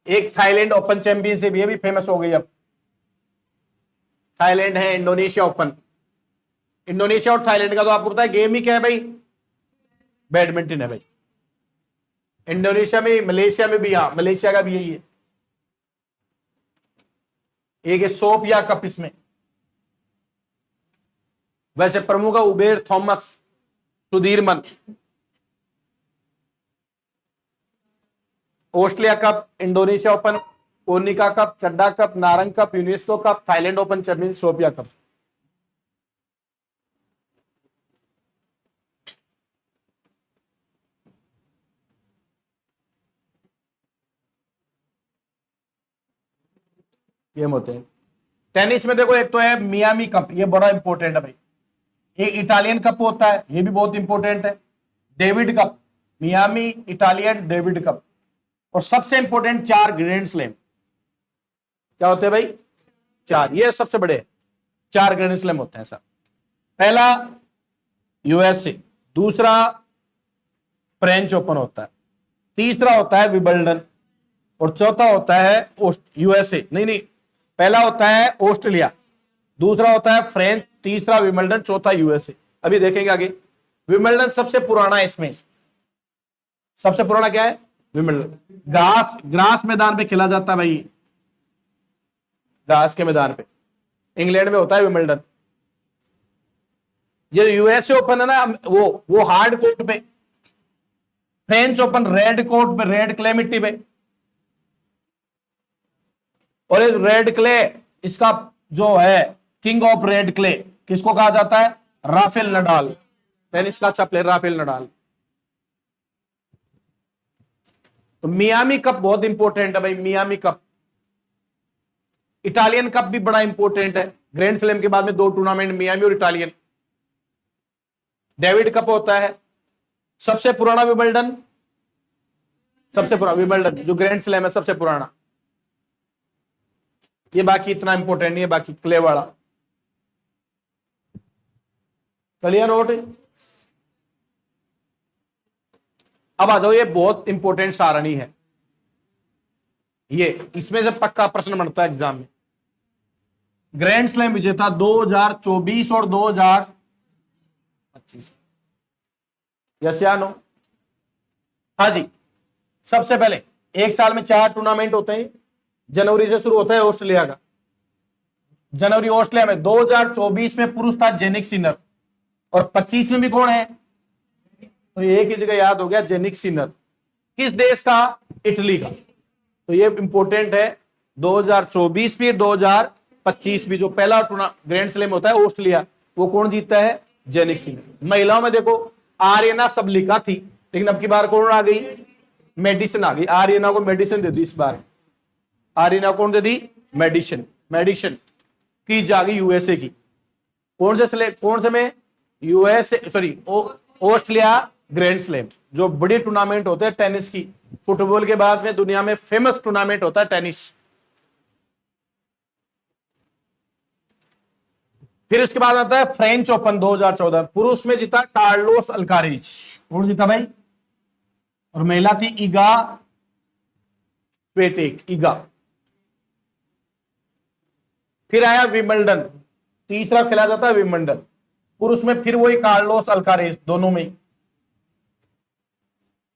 S1: एक थाईलैंड ओपन चैंपियनशिप, ये भी फेमस हो गई अब। थाईलैंड है, इंडोनेशिया ओपन। इंडोनेशिया और थाईलैंड का तो आपको पता है गेम ही क्या है भाई? बैडमिंटन है भाई। इंडोनेशिया में, मलेशिया में भी, हाँ मलेशिया का भी यही है। एक है सोफिया कप इसमें। वैसे प्रमुख Uber, Thomas, Sudirman. Australia cup, Indonesia open, Konica cup, Chadha cup, Narang cup, UNESCO cup, Thailand open championship, Sophia cup. Game होते हैं। टेनिस में देखो एक तो है मियामी कप, ये बड़ा इंपॉर्टेंट है भाई। एक इटालियन कप होता है, ये भी बहुत इंपॉर्टेंट है। David cup, Miami Italian David cup. और सबसे इंपॉर्टेंट 4 ग्रैंड स्लैम। क्या होते हैं भाई? 4, ये सबसे बड़े 4 ग्रैंड स्लैम होते हैं सर। पहला यूएसए, दूसरा फ्रेंच ओपन होता है, तीसरा होता है विंबलडन, और चौथा होता है यूएसए नहीं, पहला होता है ऑस्ट्रेलिया, दूसरा होता है फ्रेंच, तीसरा विंबलडन, चौथा यूएसए। अभी देखेंगे आगे। विंबलडन सबसे पुराना है इसमें। सबसे पुराना क्या है? विंबलडन। ग्रास मैदान पे खेला जाता है भाई, घास के मैदान पे। इंग्लैंड में होता है विंबलडन। ये यूएसए ओपन है ना, वो हार्ड कोर्ट पे। फ्रेंच ओपन रेड कोर्ट पे, रेड क्ले मिट्टी पे। और इस रेड क्ले, इसका जो है किंग ऑफ रेड क्ले किसको कहा जाता है? राफेल नडाल, टेनिस का अच्छा प्लेयर राफेल नडाल। तो मियामी कप बहुत इंपॉर्टेंट है भाई, मियामी कप। इटालियन कप भी बड़ा इंपॉर्टेंट है। ग्रैंड स्लैम के बाद में 2 टूर्नामेंट, मियामी और इटालियन। डेविड कप होता है। सबसे पुराना विंबलडन, सबसे पुराना विंबलडन जो ग्रैंड स्लैम है सबसे पुराना। ये बाकी इतना इंपॉर्टेंट नहीं है, बाकी क्ले वाला। Clear note? अब आ जाओ, ये बहुत इंपॉर्टेंट सारणी है। ये इसमें से पक्का प्रश्न बनता है एग्जाम में। ग्रैंड स्लैम विजेता 2024 और 2025। यस या नो? हाँ जी। सबसे पहले एक साल में 4 टूर्नामेंट होते हैं। जनवरी से शुरू होता है ऑस्ट्रेलिया का। जनवरी ऑस्ट्रेलिया में 2024 में पुरुष था जेनिक सिनर, और 25 में भी कौन है? तो एक ही जगह याद हो गया, जेनिक सिनर। किस देश का? इटली का। तो ये इंपॉर्टेंट है। 2024 भी 2025 भी जो पहला ग्रैंड स्लैम होता है ऑस्ट्रेलिया, वो कौन जीतता है? Jannik Sinner. महिलाओं में देखो आर्यना सबलिका थी, लेकिन अब की बार कौन आ गई? मेडिसन आ गई। आर्यना को मेडिसन दे दी इस बार। आर्यना कौन दे दी? मेडिसन की जागी यूएसए की। कौन से में? USA, sorry Australia grand slam, जो बड़ी टूर्नामेंट होते हैं टेनिस की। फुटबॉल के बाद में दुनिया में फेमस टूर्नामेंट होता है टेनिस। फिर उसके बाद आता है फ्रेंच ओपन 2014। पुरुष में जीता कार्लोस अल्कारेज। कौन जीता भाई? और महिला थी इगा स्विएटेक, इगा। फिर आया विंबलडन, तीसरा खेला जाता है विंबलडन। पुरुष में फिर वही कार्लोस अल्कारेज, दोनों में।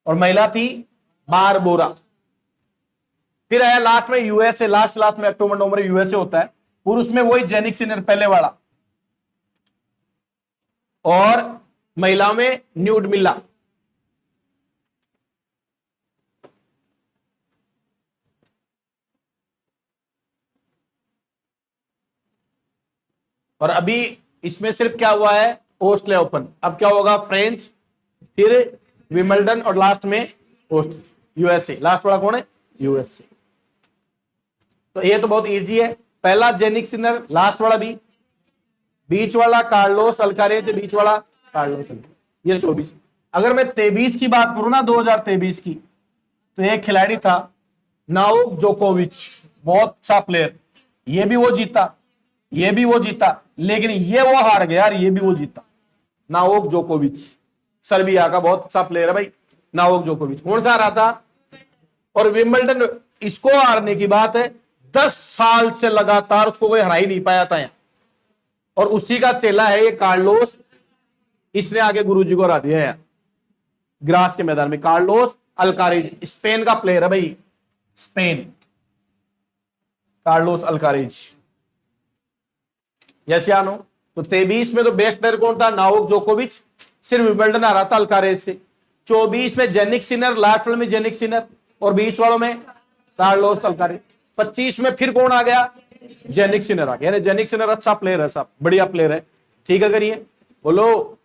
S1: और महिला थी बारबोरा। फिर आया लास्ट में यूएसए, लास्ट में अक्टूबर नवंबर यूएसए होता है, पुरुष में वही जेनिक सिनर पहले वाला, और महिला में न्यूड मिल्ला। और अभी इसमें सिर्फ क्या हुआ है, ऑस्ट्रेलिया ओपन। अब क्या होगा, फ्रेंच, फिर विंबलडन, और लास्ट में यूएसए। लास्ट वाला कौन है, यूएसए। तो ये तो बहुत इजी है, पहला जेनिक सिनर, लास्ट वाला भी, बीच वाला कार्लोस अल्कारेज, बीच वाला कार्लोस अल्कारेज। ये 24। अगर मैं 23 की बात करूं ना, 2023 की, तो एक खिलाड़ी था नाओक जोकोविच, बहुत अच्छा प्लेयर, ये भी वो जीता, ये भी वो जीता, लेकिन ये वो हार गया यार, ये भी वो जीता। नाओक जोकोविच, सर्बिया का बहुत अच्छा प्लेयर है भाई, नाओक जोकोविच। कौन सा हारा था? और विंबलडन, इसको हारने की बात है, 10 साल से लगातार उसको कोई हरा ही नहीं पाया था यहाँ, और उसी का चेला है ये कार्लोस, इसने आगे गुरुजी को हरा दिया है ग्रास के मैदान में। कार्लोस अल्कारेज, स्पेन का प्लेयर है भाई, स्पेन, कार्लोस अल्कारेज। यस या नो? तो 23 में तो बेस्ट प्लेयर कौन था, नाओक जोकोविच, सिर्फ विंबलडन आ रहा था अल्कारेज से। 24 में जेनिक सिनर, लास्ट वाले में जेनिक सिनर, और 20 वालों में कार्लोस अल्कारेज। 25 में फिर कौन आ गया, जेनिक सिनर आ गया। जेनिक सिनर अच्छा प्लेयर है साहब, बढ़िया प्लेयर है, ठीक है, करिए बोलो,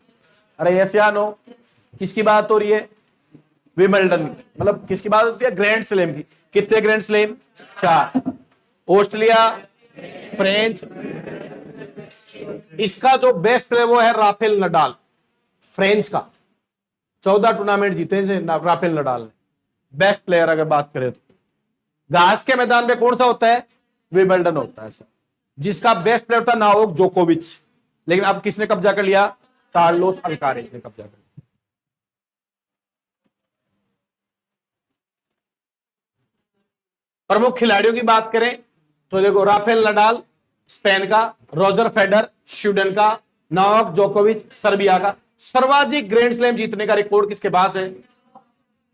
S1: अरे यस या नो? किसकी बात हो रही है, विंबलडन, मतलब किसकी बात होती है, ग्रैंड स्लैम की। कितने ग्रैंड स्लैम, 4। ऑस्ट्रेलिया, फ्रेंच, इसका जो बेस्ट प्लेयर वो है राफेल नडाल, फ्रेंच का, 14 टूर्नामेंट जीते हैं राफेल नडाल ने। बेस्ट प्लेयर अगर बात करें तो घास के मैदान में कौन सा होता है, विंबलडन होता है सर, जिसका बेस्ट प्लेयर था नाओक जोकोविच, लेकिन अब किसने कब्जा कर लिया, कार्लोस अल्कारेज ने कब्जा कर लिया। प्रमुख खिलाड़ियों की बात करें तो देखो, राफेल नडाल स्पेन का, रोजर फेडर स्वीडन का, नोवाक जोकोविच सर्बिया का। सर्वाधिक ग्रैंड स्लैम जीतने का रिकॉर्ड किसके पास है,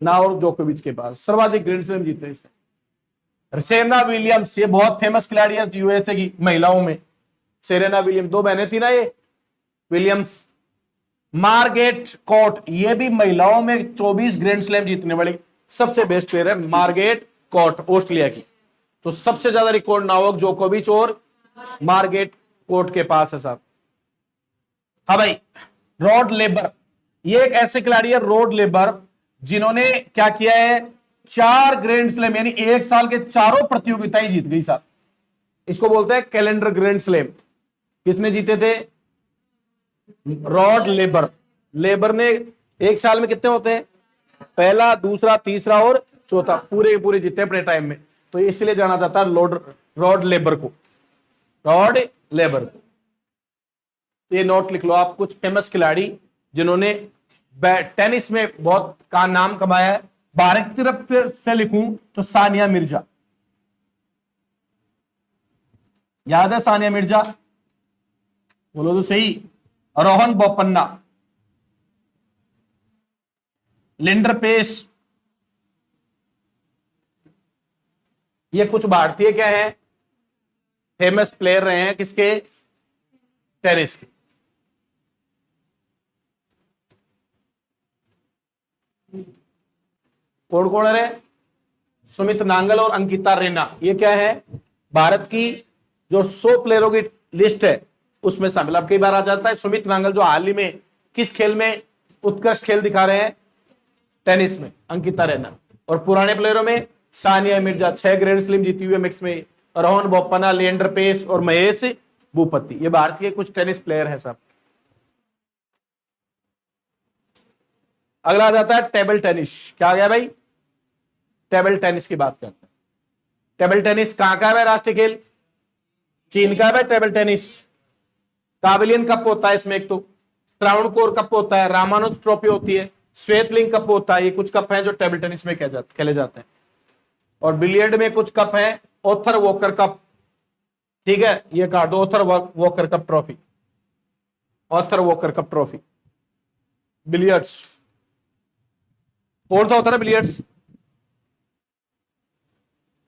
S1: नोवाक जोकोविच के पास, सर्वाधिक ग्रैंड स्लैम जीते इसने। सेरेना विलियम्स, ये बहुत फेमस खिलाड़ी है यूएसए की महिलाओं में, सेरेना विलियम्स, 2 बहनें थी ना ये विलियम्स। मार्गेट कोर्ट, ये भी महिलाओं में 24 ग्रैंड स्लैम जीतने वाली सबसे बेस्ट प्लेयर है, मार्गेट कोर्ट, ऑस्ट्रेलिया की। तो सबसे ज्यादा रिकॉर्ड नोवाक जोकोविच और मार्गेट कोर्ट के पास है साहब। हाँ भाई, रॉड लेबर, ये एक ऐसे खिलाड़ी है रॉड लेबर, जिन्होंने क्या किया है, 4 ग्रैंड स्लैम, यानी एक साल के 4 प्रतियोगिताएं जीत गई साहब। इसको बोलते हैं कैलेंडर ग्रैंड स्लैम। किसने जीते थे, रॉड लेबर। लेबर ने एक साल में कितने होते हैं, पहला, दूसरा, तीसरा और चौथा, पूरे पूरे जीते अपने टाइम में, तो इसलिए जाना जाता है रॉड लेबर को, रॉड लेबर को। ये नोट लिख लो आप, कुछ फेमस खिलाड़ी जिन्होंने टेनिस में बहुत का नाम कमाया है। भारत की तरफ से लिखूं तो सानिया मिर्जा, याद है सानिया मिर्जा, बोलो तो सही। रोहन बोपन्ना, लिंडर पेस, ये कुछ भारतीय क्या है, फेमस प्लेयर रहे हैं किसके, टेनिस के। कौन कौन है रे, सुमित नांगल और अंकिता रेना, ये क्या है, भारत की जो 100 प्लेयरों की लिस्ट है उसमें शामिल। अब कई बार आ जाता है सुमित नांगल जो हाल ही में किस खेल में उत्कृष्ट खेल दिखा रहे हैं, टेनिस में, अंकिता रेना। और पुराने प्लेयरों में सानिया मिर्जा, 6 ग्रैंड स्लैम जीती हुई है मिक्स में, रोहन बोपन्ना, लिएंडर पेस और महेश भूपति, ये भारतीय कुछ टेनिस प्लेयर हैं सब। अगला आ जाता है टेबल टेनिस। क्या आ गया भाई, टेबल टेनिस की बात करते हैं। टेबल टेनिस कहां का है राष्ट्रीय खेल, चीन का है टेबल टेनिस। काबिलियन कप होता है इसमें, एक तो श्रावणकोर कप होता है, रामानुज ट्रॉफी होती है, श्वेतलिंग कप होता है। ये कुछ कप हैं जो टेबल टेनिस में खेले जाते हैं। और बिलियर्ड में कुछ कप हैं, ऑथर वॉकर कप, ठीक है, ये काट दो, author walker cup trophy, author walker cup trophy. Billiards कौन सा होता है बिलियर्ड्स,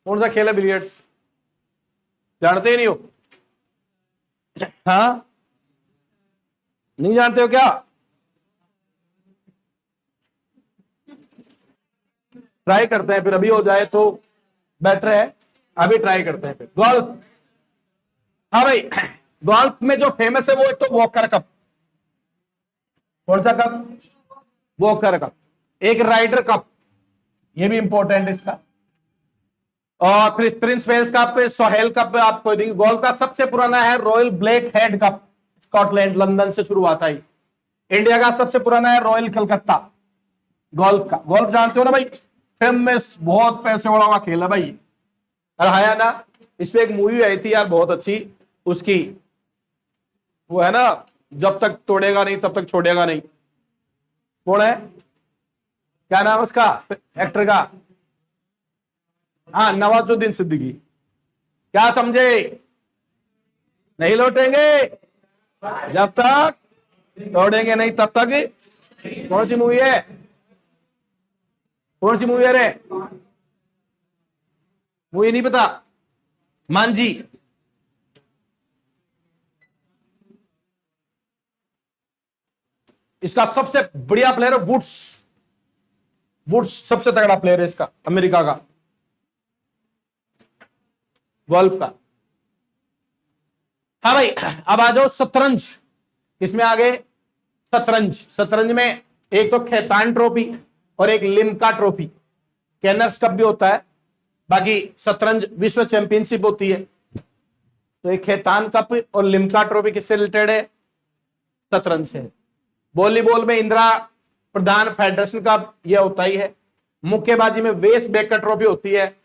S1: कौन सा खेल है बिलियर्ड्स? जानते ही नहीं हो? हाँ, नहीं जानते हो क्या? ट्राई करते हैं फिर, अभी हो जाए तो बेटर है, अभी ट्राई करते हैं फिर। गोल्फ, हाँ भाई, गोल्फ में जो फेमस है वो एक तो वॉकर कप। कौन सा कप? Walker cup. एक राइडर कप, ये भी इंपॉर्टेंट इसका। और फिर Prince Wales cup, Solheim cup आपको देंगे। गोल्फ का सबसे पुराना है Royal Blackheath cup, Scotland, London से शुरू हुआ था। इंडिया का सबसे पुराना है रॉयल कलकत्ता गोल्फ का। गोल्फ जानते हो ना भाई, फेमस, बहुत पैसे वाला हुआ खेल है भाई। अरे है ना, इस पे एक मूवी आई थी यार बहुत अच्छी उसकी, वो है ना, जब तक तोड़ेगा नहीं तब तक छोड़ेगा नहीं। कौन है, क्या नाम है उसका एक्टर का? हाँ, नवाजुद्दीन सिद्दीकी। क्या समझे? नहीं लौटेंगे जब तक तोड़ेंगे नहीं तब तक। कौन सी मूवी है? कौन सी मूवी है रे? मूवी नहीं पता? मांझी। इसका सबसे बढ़िया प्लेयर है वुड्स। वुड्स सबसे तगड़ा प्लेयर है इसका, अमेरिका का, गोल्फ का। हाँ भाई, अब आ जाओ शतरंज। किसमें आ गए? शतरंज। शतरंज में एक तो खैतान ट्रॉफी और एक लिम्का ट्रॉफी, कैनर्स कप भी होता है, बाकी शतरंज विश्व चैंपियनशिप होती है। तो एक खैतान कप और लिम्का ट्रॉफी किससे रिलेटेड है? शतरंज से। वॉलीबॉल में इंदिरा प्रधान फेडरेशन कप, यह होता ही है। मुक्केबाजी में वेस बेकर ट्रॉफी होती है,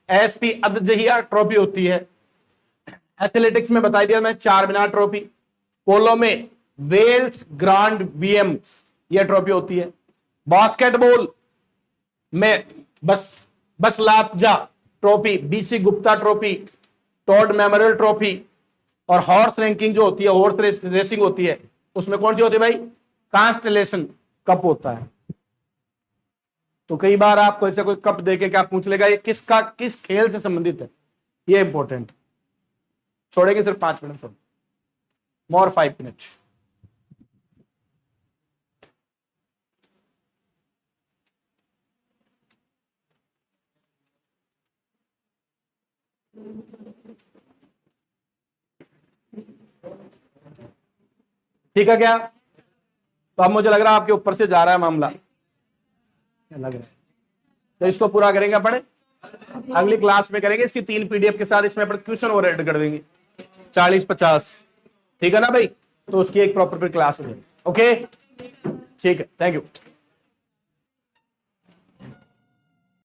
S1: एसपी अदजहिया ट्रॉफी होती है। एथलेटिक्स में बता दिया मैं, चार मीनार ट्रॉफी। पोलो में वेल्स ग्रांड वीएम्स, यह ट्रॉफी होती है। बास्केटबॉल में बस लापजा trophy, BC Gupta trophy, Todd memorial trophy. और हॉर्स रैंकिंग जो होती है, हॉर्स रेसिंग होती है, उसमें कौन सी होती है भाई? कांस्टेलेशन कप होता है। तो कई बार आपको ऐसा कोई कप देके क्या पूछ लेगा ये किसका, किस खेल से संबंधित है, ये इंपॉर्टेंट। छोड़ेंगे सिर्फ 5 मिनट, मोर 5 मिनट। ठीक है क्या? तो अब मुझे लग रहा है आपके ऊपर से जा रहा है मामला, क्या लग रहा है? तो इसको पूरा करेंगे अपन अगली क्लास में करेंगे, इसकी 3 पीडीएफ के साथ इसमें अपन क्वेश्चन और ऐड कर देंगे 40-50। ठीक है ना भाई? तो उसकी एक प्रॉपर क्लास हो जाएगी। ओके, ठीक है, थैंक यू।